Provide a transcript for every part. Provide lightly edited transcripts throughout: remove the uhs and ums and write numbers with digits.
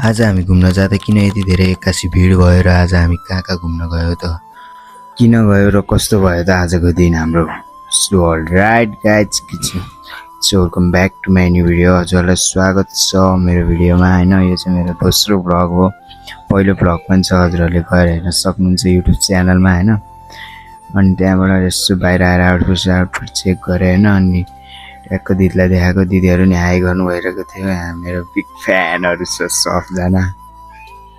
आज हामी घुम्न जाँदा किन यति धेरै एक्कासी भिड भयो र आज हामी कहाँ घुम्न गयो त किन गयो र कस्तो भयो त आजको दिन हाम्रो so alright guys so welcome back to my new video हजुरलाई स्वागत छ मेरो भिडियोमा हैन यो चाहिँ मेरो दोस्रो भ्लग हो पहिलो भ्लग पनि छ हजुरहरूले गएर हेर्न सक्नुहुन्छ युट्युब च्यानलमा हैन अनि त्यहाँबाट यसो बाहिर आएर आउटफिट चेक गरे हैन अनि ट्याक्क दिदीलाई देखाएको दिदीहरू नि हाई गर्नु भइरहेको थियो यहाँ मेरो बिग फ्यानहरू छ सबजना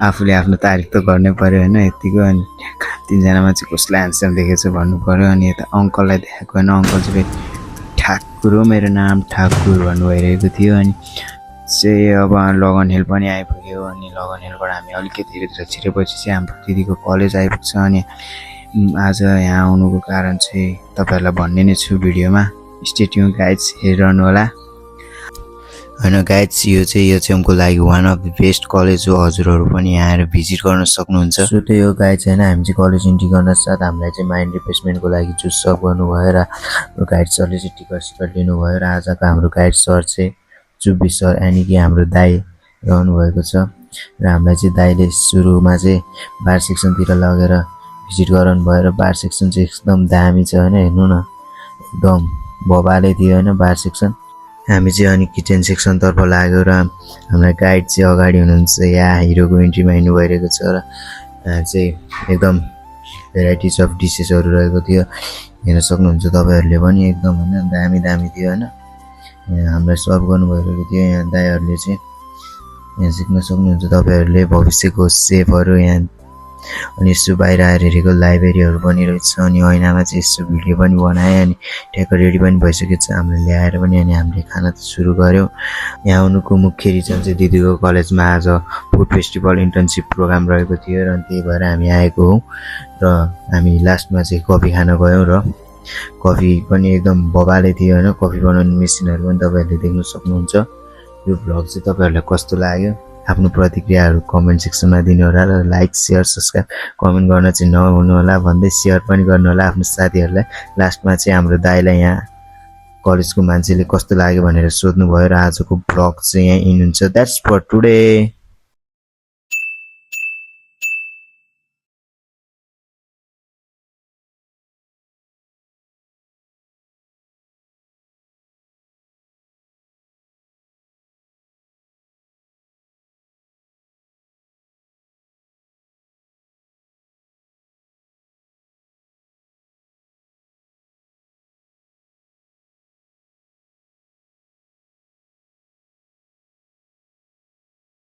आफूले आफ्नो तारिफ त गर्नै पर्यो हैन यतिको अनि तीनजनामा चाहिँ कसलाई ह्यान्डसम देखेछ भन्नु पर्यो अनि यता अङ्कललाई देखाएको हैन अङ्कल चाहिँ ठाकुर हो मेरो नाम ठाकुर भन्नु भइरहेको थियो अनि चाहिँ अब लगन हिल पनि आइपुग्यो अनि लगन हिलबाट हामी अलिकति छिरेपछि चाहिँ हाम्रो दिदीको कलेज आइपुग्छ अनि आज यहाँ आउनुको कारण चाहिँ तपाईहरुलाई भन्ने नै छु भिडियोमा स्टे ट्युन गाइज हेरिरहनु होला हैन गाइज यो चाहिँ उनको लागि one of the best college हो हजुरहरू पनि यहाँ आएर भिजिट गर्न सक्नुहुन्छ सो त्यही हो गाइज हैन हामी चाहिँ कलेज इन्ट्री गर्न साथ हामीलाई चाहिँ माइन्ड रिफ्रेसमेन्टको लागि जुस सब गर्नु भयो र हाम्रो गाइड सरले चाहिँ टिकट लिनु भयो र आजको हाम्रो गाइड सर चाहिँ चुब्बी सर यानि कि हाम्रो दाइ रहनु भएको छ र हामीलाई चाहिँ दाइले सुरुमा चाहिँ बार सेक्सनतिर लगेर भिजिट गराउनु भयो र बार सेक्सन चाहिँ एकदम दामी छ हैन हेर्नु न एकदम बबाले थियो हैन बार सेक्सन हामी चाहिँ अनि किचन सेक्सन तर्फ लाग्यो र हामीलाई गाइड चाहिँ अगाडि हुनुहुन्छ यहाँ हिरोको इन्ट्रीमा हिँड्नु भइरहेको छ र चाहिँ एकदम भेराइटिज अफ डिसेसहरू रहेको थियो हेर्न सक्नुहुन्छ तपाईहरुले पनि एकदम हैन दामी थियो हैन हामीलाई सर्भ गर्नु भइरहेको थियो यहाँ दाइहरुले चाहिँ यहाँ सिक्न सक्नुहुन्छ तपाईहरुले भविष्यको सेफहरू यहाँ अनि यसो बाहिर आएर हेरेको लाइब्रेरीहरू पनि रहेछ अनि ऐनामा चाहिँ यसो भिडियो पनि बनाए अनि ट्याक्क रेडी पनि भइसकेको छ हामीले ल्याएर पनि अनि हामीले खाना त सुरु गर्यौं यहाँ आउनुको मुख्य रिजन चाहिँ दिदीको कलेजमा आज फुड फेस्टिभल इन्टर्नशिप प्रोग्राम रहेको थियो र त्यही भएर हामी आएको हौं र हामी लास्टमा चाहिँ कफी खान गयौं र कफी पनि एकदम बबाले थियो हैन कफी बनाउने मेसिनहरु पनि तपाईहरुले देख्न सक्नुहुन्छ यो भ्लग चाहिँ तपाईहरुलाई कस्तो लाग्यो आफ्नो प्रतिक्रियाहरु कमेन्ट सेक्सनमा दिनु होला र लाइक शेयर सब्स्क्राइब कमेन्ट गर्न चाहिँ नभुल्नु होला भन्दै शेयर पनि गर्नु होला आफ्नो साथीहरुलाई लास्टमा चाहिँ हाम्रो दाइलाई यहाँ कलेजको मान्छेले कस्तो लाग्यो भनेर सोध्नु भयो र आजको भ्लग चाहिँ यहाँ इन हुन्छ दैट्स फर टुडे।